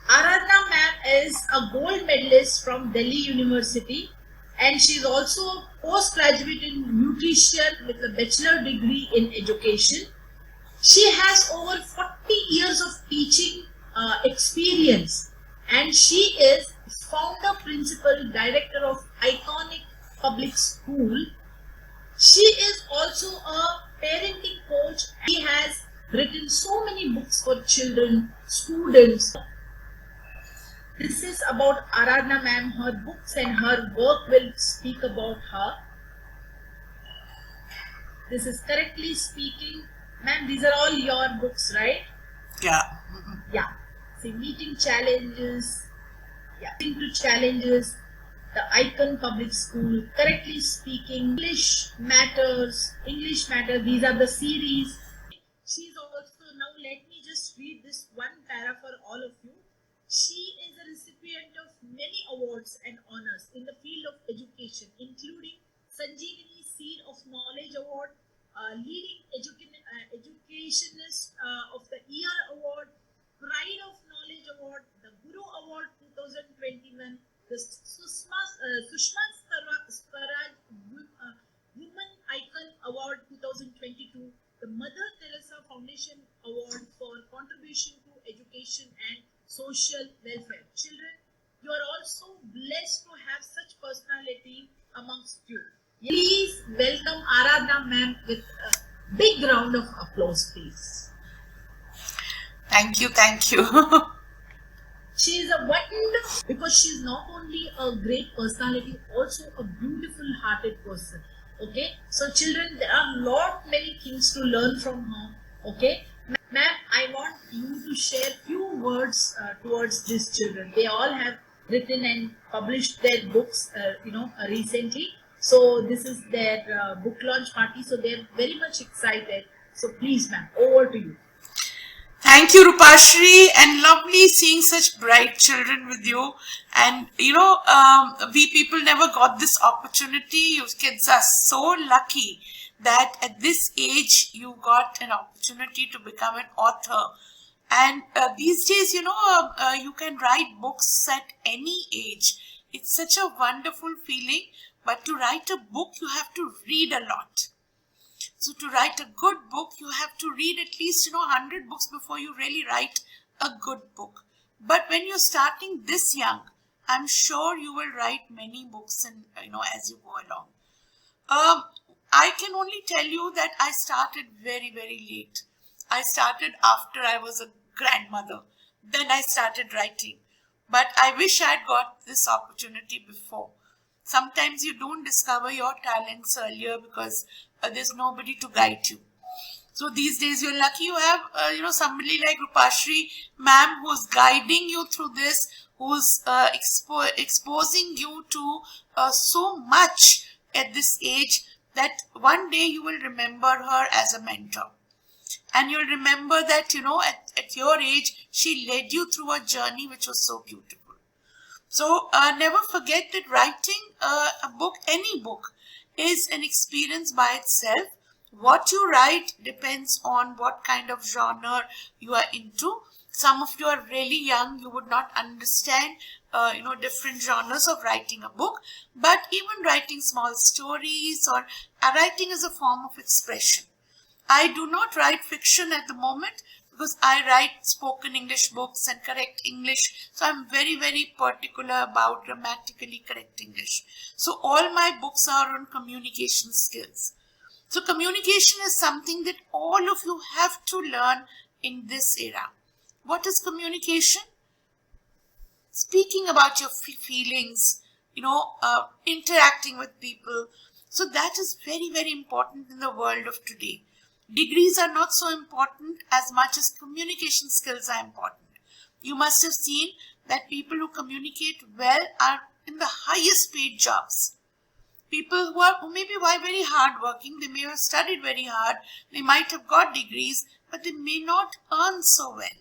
Aradhna ma'am is a gold medalist from Delhi University, and she is also a postgraduate in nutrition with a bachelor degree in education. She has over 40 years of teaching experience, and she is founder, principal, director of Iconic Public School. She is also a parenting coach. She has written so many books for children, students. This is about Aradhna ma'am. Her books and her work will speak about her. This is correctly speaking. Ma'am, these are all your books, right? Yeah. Yeah. See, meeting challenges. Yeah. To challenges. The Icon Public School. Correctly speaking. English Matters. English Matter. These are the series. She's also, now let me just read this one para for all of you. She is a recipient of many awards and honors in the field of education, including Sanjeevani Seed of Knowledge Award, Leading Educationist of the Year Award, Pride of Knowledge Award, the Guru Award 2021, the Sushma Swaraj Women Icon Award 2022, the Mother Teresa Foundation Award for contribution to education and social welfare. Children, you are also blessed to have such personality amongst you. Please welcome Aradhna ma'am with a big round of applause, please. Thank you, thank you. She is a wonderful, because she is not only a great personality, also a beautiful hearted person. Okay, so children, there are many things to learn from her. Okay, ma'am, I want you to share few words towards these children. They all have written and published their books, recently. So this is their book launch party. So they are very much excited. So please, ma'am, over to you. Thank you, Rupashri, and lovely seeing such bright children with you. And we people never got this opportunity. You kids are so lucky that at this age you got an opportunity to become an author. And these days, you can write books at any age. It's such a wonderful feeling. But to write a book, you have to read a lot. So to write a good book, you have to read at least, 100 books before you really write a good book. But when you're starting this young, I'm sure you will write many books and, as you go along. I can only tell you that I started very, very late. I started after I was a grandmother. Then I started writing. But I wish I'd got this opportunity before. Sometimes you don't discover your talents earlier because there's nobody to guide you. So these days you're lucky you have, somebody like Rupashri ma'am who's guiding you through this, who's exposing you to so much at this age that one day you will remember her as a mentor. And you'll remember that, at your age, she led you through a journey which was so beautiful. So never forget that writing a book, any book, is an experience by itself. What you write depends on what kind of genre you are into. Some of you are really young, you would not understand, different genres of writing a book. But even writing small stories or writing is a form of expression. I do not write fiction at the moment because I write spoken English books and correct English. So I'm very, very particular about grammatically correct English. So all my books are on communication skills. So communication is something that all of you have to learn in this era. What is communication? Speaking about your feelings, interacting with people. So that is very, very important in the world of today. Degrees are not so important as much as communication skills are important. You must have seen that people who communicate well are in the highest paid jobs. People who may be very hard working, they may have studied very hard, they might have got degrees, but they may not earn so well.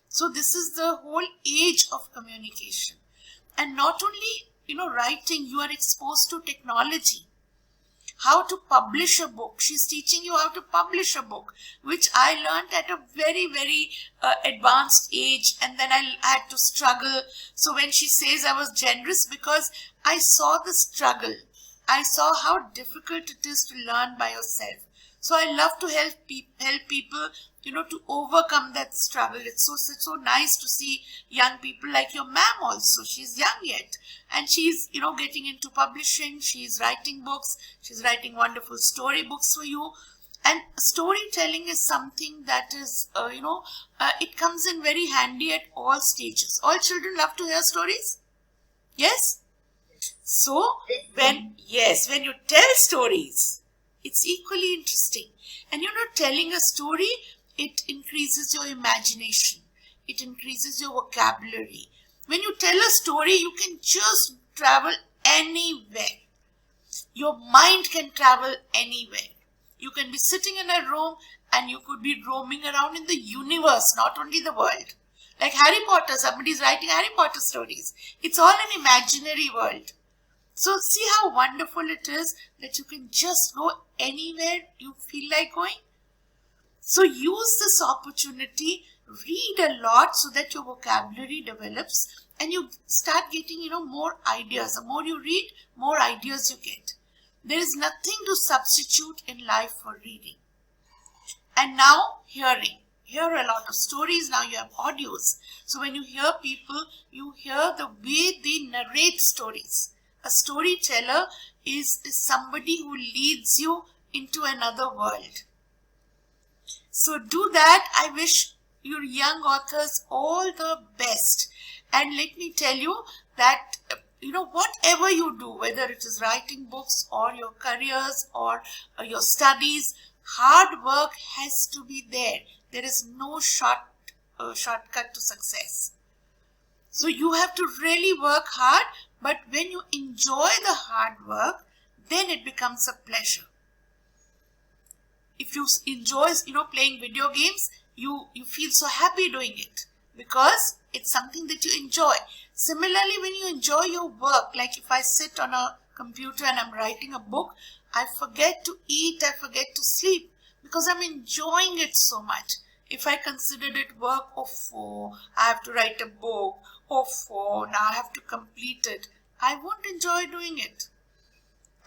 So this is the whole age of communication. And not only, writing, you are exposed to technology. how to publish a book. She's teaching you how to publish a book, which I learned at a very, very advanced age, and then I had to struggle. So when she says I was generous, because I saw the struggle, I saw how difficult it is to learn by yourself. So I love to help people, to overcome that struggle. It's so nice to see young people like your ma'am also. She's young yet, and she's, getting into publishing. She's writing books. She's writing wonderful story books for you. And storytelling is something that is, it comes in very handy at all stages. All children love to hear stories. Yes? So, when you tell stories, it's equally interesting. And telling a story, it increases your imagination. It increases your vocabulary. When you tell a story, you can just travel anywhere. Your mind can travel anywhere. You can be sitting in a room and you could be roaming around in the universe, not only the world. Like Harry Potter, somebody's writing Harry Potter stories. It's all an imaginary world. So see how wonderful it is that you can just go anywhere you feel like going. So use this opportunity, read a lot so that your vocabulary develops and you start getting, more ideas. The more you read, more ideas you get. There is nothing to substitute in life for reading. And now hearing. Hear a lot of stories. Now you have audios. So when you hear people, you hear the way they narrate stories. A storyteller is somebody who leads you into another world. So do that. I wish your young authors all the best. And let me tell you that, whatever you do, whether it is writing books or your careers or your studies, hard work has to be there. There is no shortcut to success. So you have to really work hard, but when you enjoy the hard work, then it becomes a pleasure. If you enjoy, playing video games, you feel so happy doing it because it's something that you enjoy. Similarly, when you enjoy your work, like if I sit on a computer and I'm writing a book, I forget to eat, I forget to sleep because I'm enjoying it so much. If I considered it work, I have to write a book, now I have to complete it, I won't enjoy doing it.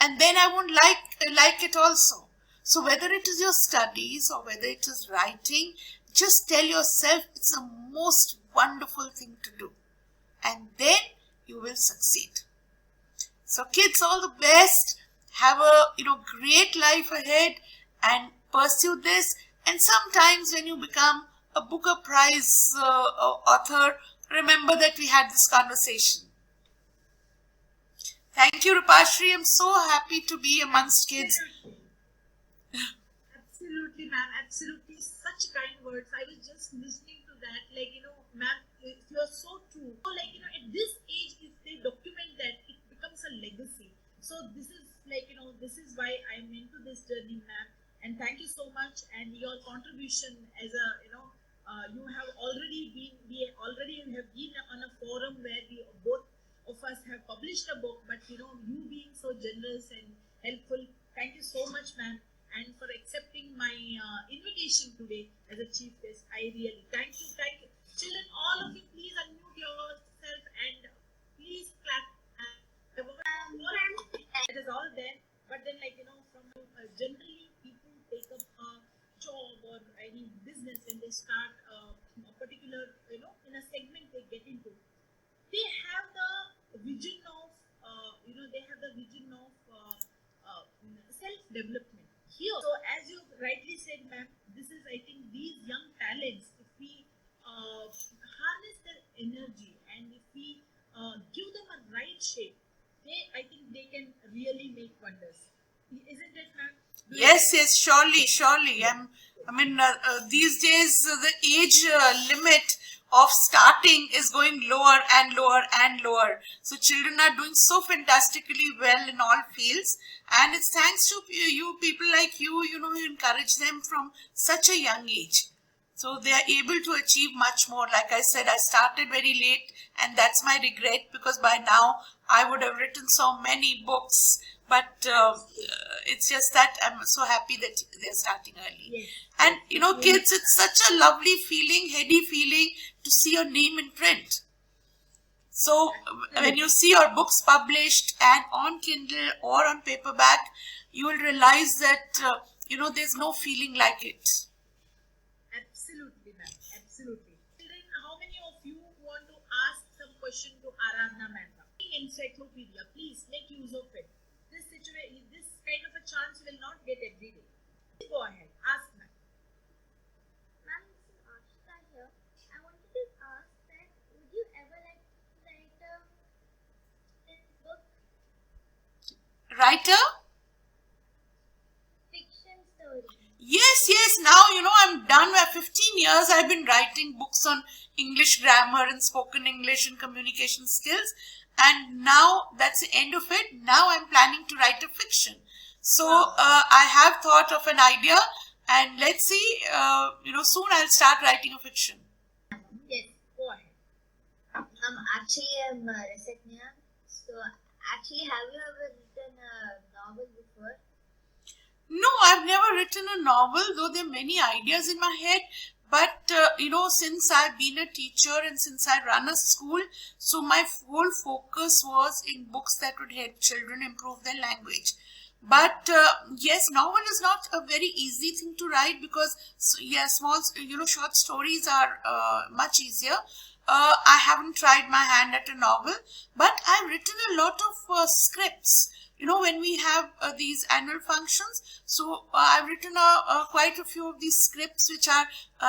And then I won't like it also. So whether it is your studies or whether it is writing, just tell yourself it's a most wonderful thing to do. And then you will succeed. So kids, all the best. Have a great life ahead and pursue this. And sometimes when you become a Booker Prize author, remember that we had this conversation. Thank you, Rupashri. I'm so happy to be amongst kids. Absolutely, ma'am. Absolutely. Such kind words. I was just listening to that. Ma'am, you are so true. So, at this age, if they document that, it becomes a legacy. So, this is this is why I'm into this journey, ma'am. And thank you so much. And your contribution as a, you have already been, we already have been on a forum where we both of us have published a book, but you being so generous and helpful. Thank you so much, ma'am. And for accepting my invitation today as a chief guest. I really thank you. Children, all of you, please unmute yourself and please clap. It is all there. But then from generally people take up a job or any business and they start a particular, in a segment they get into. They have the vision of, self-development. Here, so as you rightly said, ma'am, this is, I think, these young talents, if we harness their energy and if we give them a right shape, I think they can really make wonders. Isn't it, ma'am? Yes, surely. These days the age limit of starting is going lower and lower and lower. So children are doing so fantastically well in all fields, and it's thanks to you people like you, you encourage them from such a young age. So they are able to achieve much more. Like I said, I started very late and that's my regret, because by now I would have written so many books. But it's just that I'm so happy that they're starting early. Yes. And you know, kids, it's such a lovely feeling, heady feeling to see your name in print. So when you see your books published and on Kindle or on paperback, you will realize that you know, there's no feeling like it. Absolutely, ma'am. Absolutely. Children, how many of you want to ask some question to Aradhana ma'am? Encyclopedia, please make use of it. This kind of a chance you will not get every day. Go ahead, ask ma'am. Ma'am, this is Ashita here. I wanted to ask that would you ever like to write a book, Writer? fiction story? Yes. Now, you know, I'm done with 15 years. I've been writing books on English grammar and spoken English and communication skills. And now that's the end of it. Now I'm planning to write a fiction. So I have thought of an idea, and let's see, you know, soon I'll start writing a fiction. Yes, go ahead. Actually, I'm Rasatnya. So, actually, have you ever written a novel before? No, I've never written a novel, though there are many ideas in my head. But, you know, since I've been a teacher and since I run a school, so my whole focus was in books that would help children improve their language. But yes, novel is not a very easy thing to write because, yeah, small, you know, short stories are much easier. I haven't tried my hand at a novel, but I've written a lot of scripts. You know, when we have these annual functions, so I've written quite a few of these scripts which are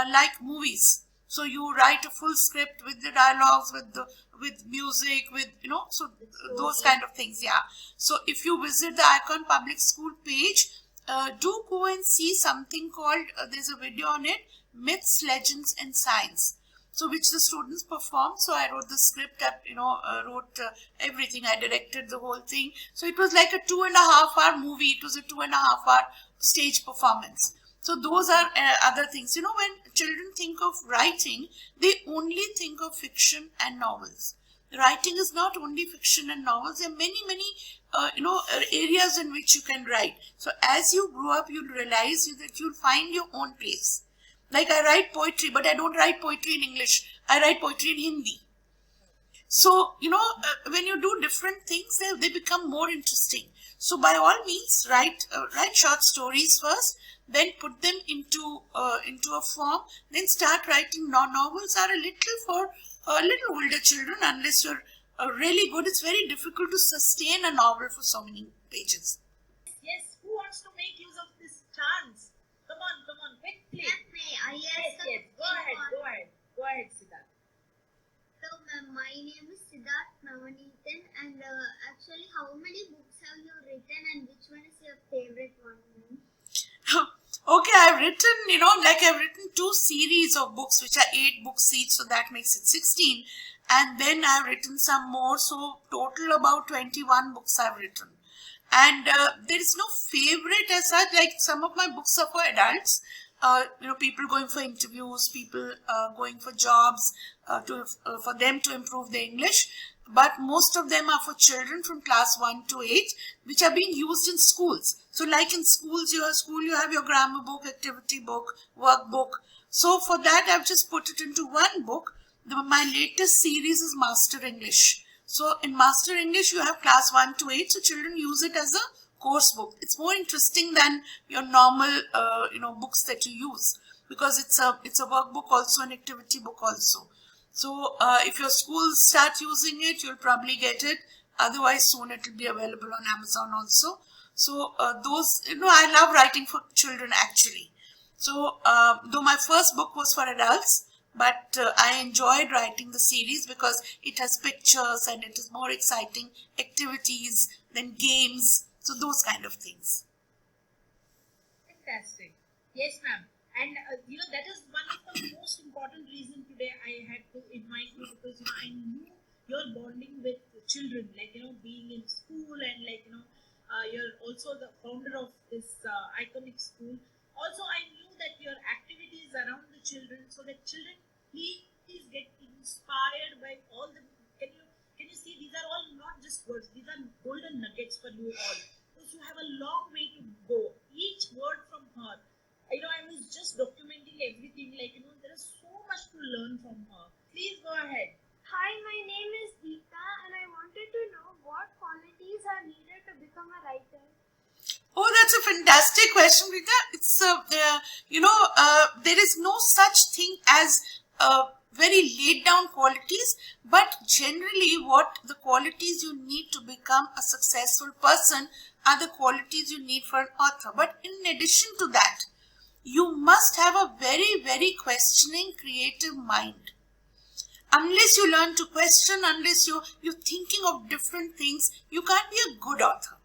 like movies. So you write a full script with the dialogues, with music, with, you know, so those kind of things. Yeah. So if you visit the Icon Public School page, do go and see something called, there's a video on it, Myths, Legends and Science. So which the students performed. So I wrote the script, you know, wrote everything. I directed the whole thing. So it was like a 2.5 hour movie. It was a 2.5 hour stage performance. So those are other things. You know, when children think of writing, they only think of fiction and novels. Writing is not only fiction and novels. There are many, you know, areas in which you can write. So as you grow up, you'll realize that you'll find your own place. Like I write poetry, but I don't write poetry in English. I write poetry in Hindi. So, you know, when you do different things, they become more interesting. So by all means, write short stories first, then put them into a form, then start writing. Novels are a little for little older children. Unless you're really good, it's very difficult to sustain a novel for so many pages. Yes, who wants to make use of this chance? Come on, quickly. Yes. Go ahead, Siddharth. So, ma'am, my name is Siddharth Navanithan, and actually, how many books have you written, and which one is your favorite one, ma'am? Okay, I've written, you know, like I've written 2 series of books, which are 8 books each, so that makes it 16. And then I've written some more, so total about 21 books I've written. And there is no favorite as such. Like some of my books are for adults, you know, people going for interviews, people going for jobs, for them to improve their English. But most of them are for children from class 1 to 8, which are being used in schools. So like in schools, you have your grammar book, activity book, workbook. So for that, I've just put it into one book. My latest series is Master English. So in Master English, you have class 1 to 8. So children use it as a course book. It's more interesting than your normal, you know, books that you use, because it's a workbook also, an activity book also. So if your schools start using it, you'll probably get it. Otherwise, soon it will be available on Amazon also. So those, you know, I love writing for children actually. So though my first book was for adults, but I enjoyed writing the series because it has pictures and it is more exciting activities than games. So those kind of things. Fantastic. Yes, ma'am. And you know, that is one of the most important reason today I had to invite you, because you know, I knew your bonding with children, like, you know, being in school, and like, you know, you're also the founder of this iconic school. Also, I knew that your activities around the children, so that children please get inspired by all the. Can you see, these are all not just words, these are golden nuggets for you all. because you have a long way to go. Each word from her, I was just documenting everything. There is so much to learn from her. Please go ahead. Hi, my name is Deepta and I wanted to know what qualities are needed to become a writer. Oh, that's a fantastic question, Rita. It's, there is no such thing as very laid down qualities, but generally what the qualities you need to become a successful person are the qualities you need for an author. But in addition to that, you must have a very, very questioning, creative mind. Unless you learn to question, unless you're thinking of different things, you can't be a good author.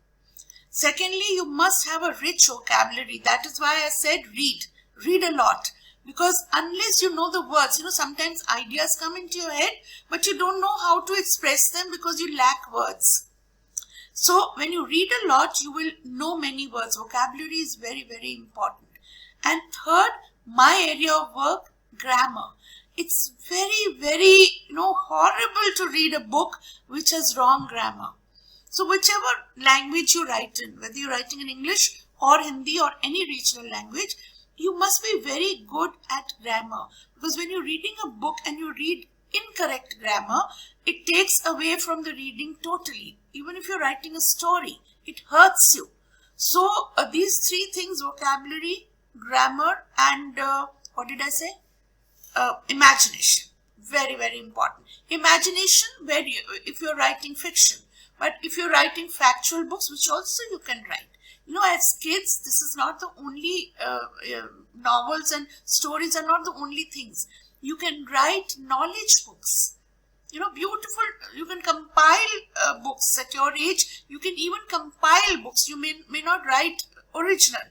Secondly, you must have a rich vocabulary. That is why I said read. Read a lot. Because unless you know the words, sometimes ideas come into your head, but you don't know how to express them because you lack words. So when you read a lot, you will know many words. Vocabulary is very, very important. And third, my area of work, grammar. It's very, very, horrible to read a book which has wrong grammar. So whichever language you write in, whether you're writing in English or Hindi or any regional language, you must be very good at grammar. Because when you're reading a book and you read incorrect grammar, it takes away from the reading totally. Even if you're writing a story, it hurts you. So these three things, vocabulary, grammar, and what did I say? Imagination. Very, very important. Imagination, if you're writing fiction. But if you're writing factual books, which also you can write. As kids, this is not the only novels and stories are not the only things. You can write knowledge books. Beautiful. You can compile books at your age. You can even compile books. You may not write original.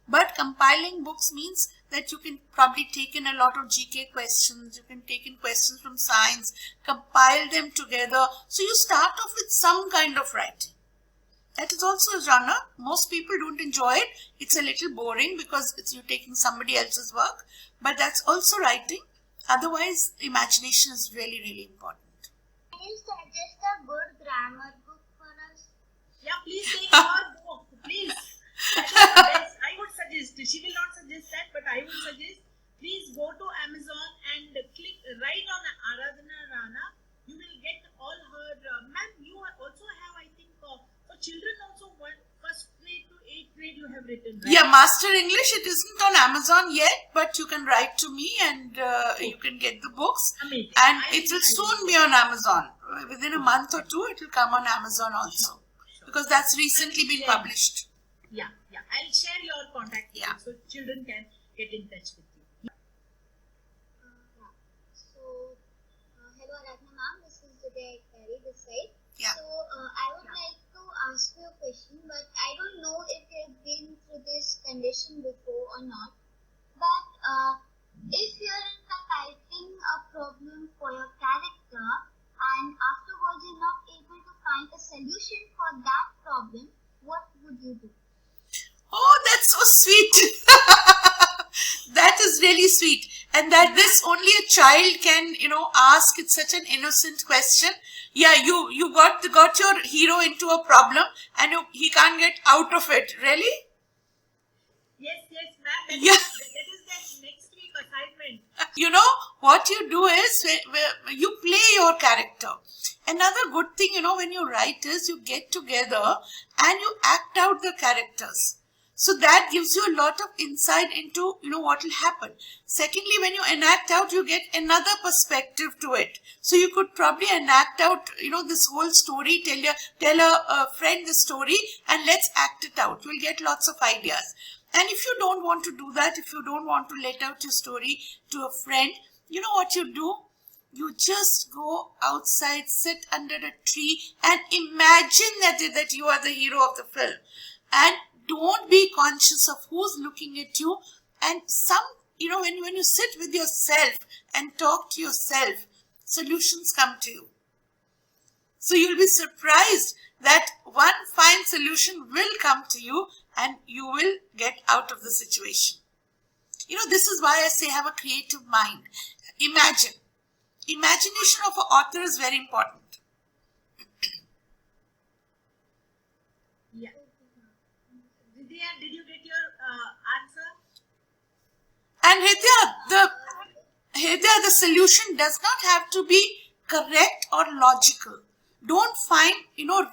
But compiling books means that you can probably take in a lot of GK questions. You can take in questions from science, compile them together. So you start off with some kind of writing. That is also a genre. Most people don't enjoy it. It's a little boring because you're taking somebody else's work. But that's also writing. Otherwise, imagination is really, really important. Can you suggest a good grammar book for us? Yeah, please take her book. Please. That is the best. I would suggest. She will not suggest that, but I would suggest. Please go to Amazon and click right on Aradhana Rana. You will get all her. Ma'am, you also have, I think, for children also first grade to 8th grade you have written, right? Yeah, Master English. It isn't on Amazon yet, but you can write to me and you can get the books. Amazing. And it will soon be on Amazon. Within a month or two, it will come on Amazon also. Sure. Because that's recently been published. Yeah. I'll share your contact details so children can get in touch with you. Hello Aradhana ma'am, this is Judea Carey this side. Yeah. So I would like to ask you a question, but I don't know if you've been through this condition before or not. But if you're writing a problem for your character and afterwards you're not able to find a solution for that problem, what would you do? Oh, that's so sweet. That is really sweet. And that this only a child can, ask. It's such an innocent question. Yeah, you got your hero into a problem and he can't get out of it. Really? Yes, ma'am. Yeah. That is the next week assignment. What you do is you play your character. Another good thing, when you write is you get together and you act out the characters. So that gives you a lot of insight into, what will happen. Secondly, when you enact out, you get another perspective to it. So you could probably enact out, this whole story, tell a friend the story and let's act it out. You'll get lots of ideas. And if you don't want to do that, if you don't want to let out your story to a friend, you know what you do? You just go outside, sit under a tree and imagine that you are the hero of the film. And don't be conscious of who's looking at you. And when you sit with yourself and talk to yourself, solutions come to you. So you'll be surprised that one fine solution will come to you and you will get out of the situation. This is why I say have a creative mind. Imagine. Imagination of an author is very important. Yeah. And Hridaya, the solution does not have to be correct or logical. Don't find,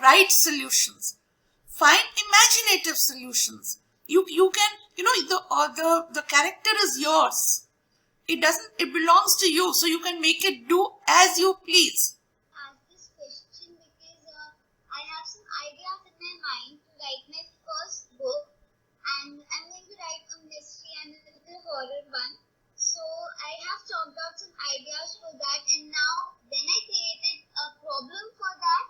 right solutions. Find imaginative solutions. You can, the character is yours. It belongs to you, so you can make it do as you please. Ask this question because I have some ideas in my mind to write my first book, and I'm going to write a mystery and a little horror one. So I have chalked out some ideas for that, and now when I created a problem for that,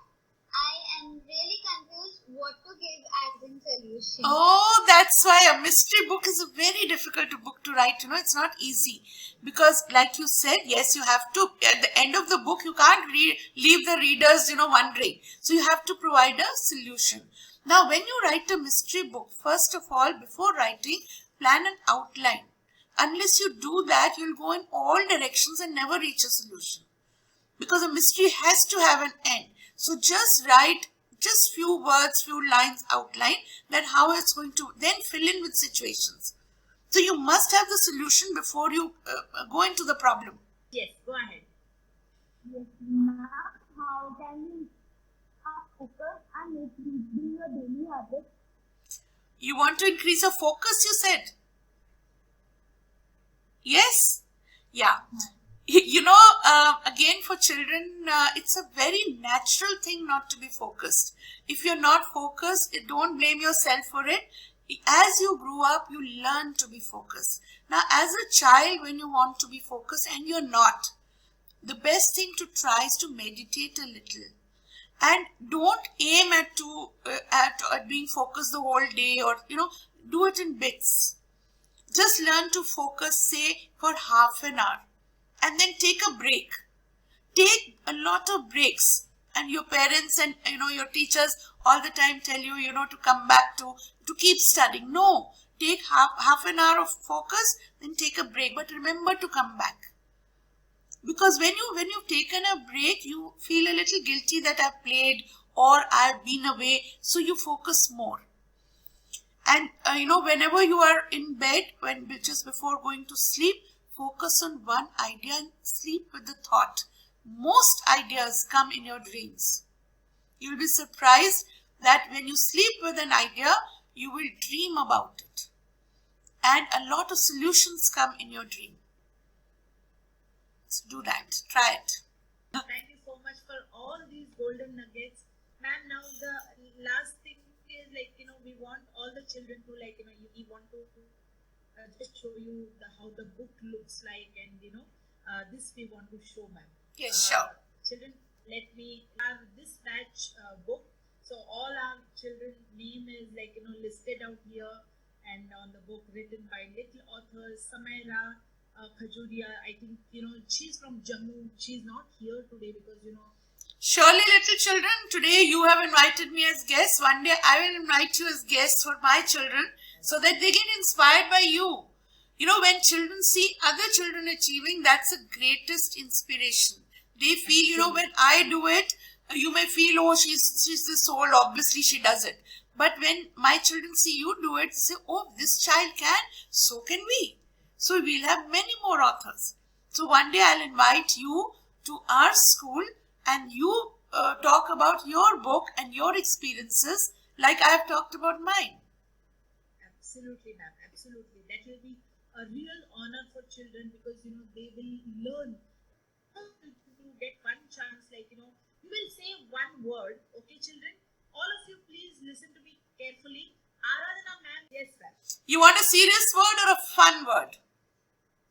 I am really confused what to give as a solution. Oh, that's why a mystery book is a very difficult book to write. It's not easy because, like you said, yes, you have to, at the end of the book, you can't leave the readers, wondering. So you have to provide a solution. Now, when you write a mystery book, first of all, before writing, plan an outline. Unless you do that, you'll go in all directions and never reach a solution. Because a mystery has to have an end. So just write just few words, few lines outline that how it's going to, then fill in with situations. So you must have the solution before you go into the problem. Yes, go ahead. Yes, ma'am. How can we focus and make reading a daily habit? You want to increase your focus, you said? Yes? Yeah. Again, for children, it's a very natural thing not to be focused. If you're not focused, don't blame yourself for it. As you grow up, you learn to be focused. Now, as a child, when you want to be focused and you're not, the best thing to try is to meditate a little. And don't aim at being focused the whole day, or, do it in bits. Just learn to focus, say, for half an hour. And then take a break. Take a lot of breaks. And your parents and your teachers all the time tell you, to come back to keep studying. No, take half an hour of focus, then take a break. But remember to come back. Because when you've taken a break, you feel a little guilty that I've played or I've been away. So you focus more. And whenever you are in bed, just before going to sleep, focus on one idea and sleep with the thought. Most ideas come in your dreams. You will be surprised that when you sleep with an idea, you will dream about it. And a lot of solutions come in your dream. So do that. Try it. Thank you so much for all these golden nuggets. Ma'am, now the last thing is we want all the children to we want to just show you how the book looks like, and this we want to show, ma'am. Yes, sure. Children, let me have this batch book. So all our children's name is listed out here, and on the book written by little author Samaira Khajuria. I think she's from Jammu. She's not here today because Surely, little children, today you have invited me as guests. One day I will invite you as guests for my children so that they get inspired by you. When children see other children achieving, that's the greatest inspiration. They feel, when I do it, you may feel, oh, she's the soul, obviously she does it. But when my children see you do it, they say, oh, this child can, so can we. So we'll have many more authors. So one day I'll invite you to our school and you talk about your book and your experiences like I have talked about mine. Absolutely, ma'am. Absolutely. That will be a real honor for children because, they will learn to get one chance. You will say one word. Okay, children? All of you, please listen to me carefully. Aradhana, ma'am. Yes, ma'am. You want a serious word or a fun word?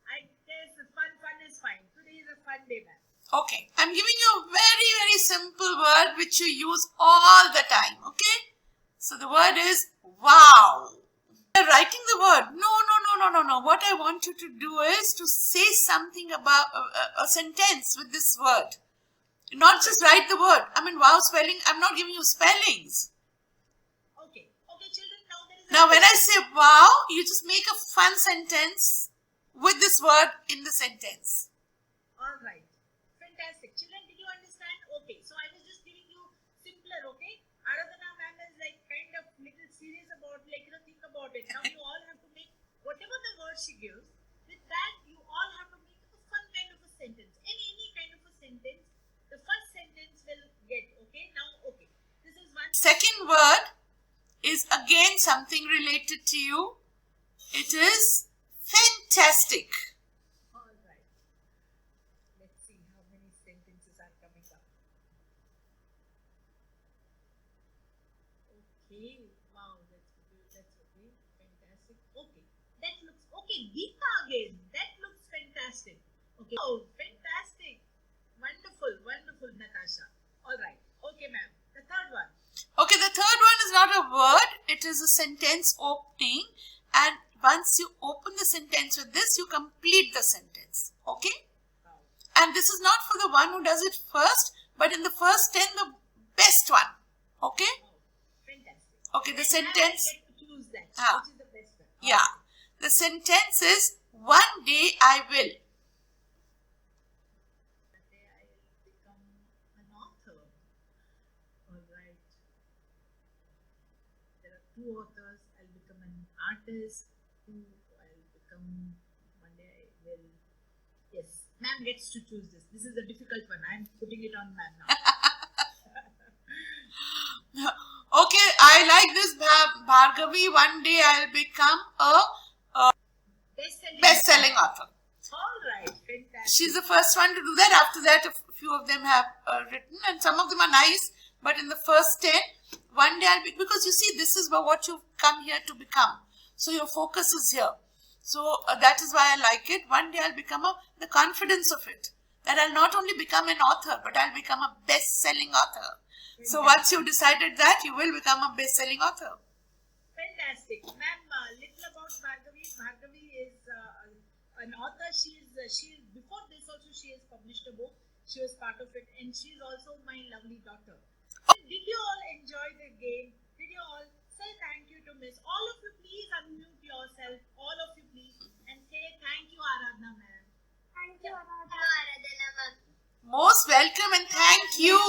I guess fun is fine. Today is a fun day, ma'am. Okay, I'm giving you a very, very simple word which you use all the time, okay? So the word is wow. You're writing the word. No. What I want you to do is to say something about a sentence with this word. Not just write the word. Wow spelling, I'm not giving you spellings. Okay, children, now there is Now when I say wow, you just make a fun sentence with this word in the sentence. All right. Fantastic. Children, did you understand? Okay. So I was just giving you simpler, okay? Aradhana ma'am is kind of little serious about, think about it. Now you all have to make whatever the word she gives with that, you all have to make a fun kind of a sentence. Any kind of a sentence. The first sentence will get, okay? Now, okay. This is one. Second word is again something related to you. It is fantastic. All right. Let's see how many sentences are coming up. Okay. Wow, that's okay. Fantastic. Okay. That looks okay. Geeta again. That looks fantastic. Okay. Oh, fantastic. Wonderful, Natasha. All right. Okay, ma'am. The third one. Okay, the third one is not a word. It is a sentence opening. And once you open the sentence with this, you complete the sentence. Okay? Wow. And this is not for the one who does it first, but in the first 10, the best one. Okay? Wow. Fantastic. Okay, the And now sentence. I get to choose that. Ah. Which is the best one? Yeah. The sentence is, one day I will. One day I will become an author. All right. There are two authors. I'll become an artist. Two, I'll become. One day I will. Yes, ma'am gets to choose this. This is a difficult one. I'm putting it on ma'am now. Okay, I like this, Bhargavi. One day I'll become a best-selling author. All right, fantastic. She's the first one to do that. After that, a few of them have written, and some of them are nice. But in the first 10, one day I'll be, because you see, this is what you've come here to become. So your focus is here. So that is why I like it. One day I'll become the confidence of it. That I'll not only become an author, but I'll become a best-selling author. So once you've decided that, you will become a best-selling author. Fantastic, ma'am. Little about Bhargavi. Bhargavi is an author. She is before this also she has published a book. She was part of it, and she is also my lovely daughter. Did you all enjoy the game? Did you all say thank you to Miss? All of you, please unmute yourself. All of you, please, and say thank you, Aradhana, ma'am. Thank you, Aradhana. Hello, Aradhana ma'am. Most welcome and thank you.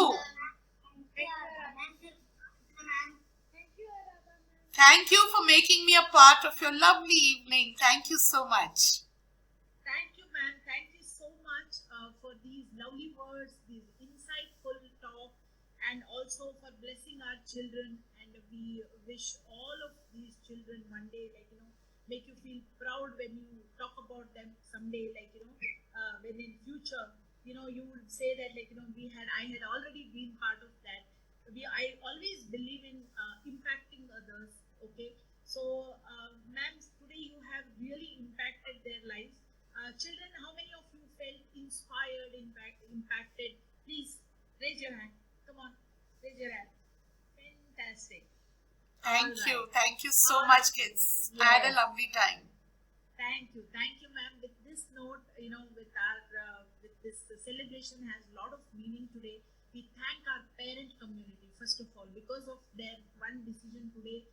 Thank you, ma'am. Thank you, Aradhana. Thank you for making me a part of your lovely evening. Thank you so much. Thank you, ma'am. Thank you so much for these lovely words, these insightful talk, and also for blessing our children. And we wish all of these children one day, make you feel proud when you talk about them someday, when in future, you would say that, I had already been part of that. I always believe in impacting others. Okay, so ma'am, today you have really impacted their lives. Children, how many of you felt inspired, impacted? Please raise your hand. Come on, raise your hand. Fantastic. Thank All you. right. Thank you so much, kids. I had a Yes. lovely time. Thank you, ma'am. With this note, with this celebration has a lot of meaning today. We thank our parent community first of all because of their one decision today.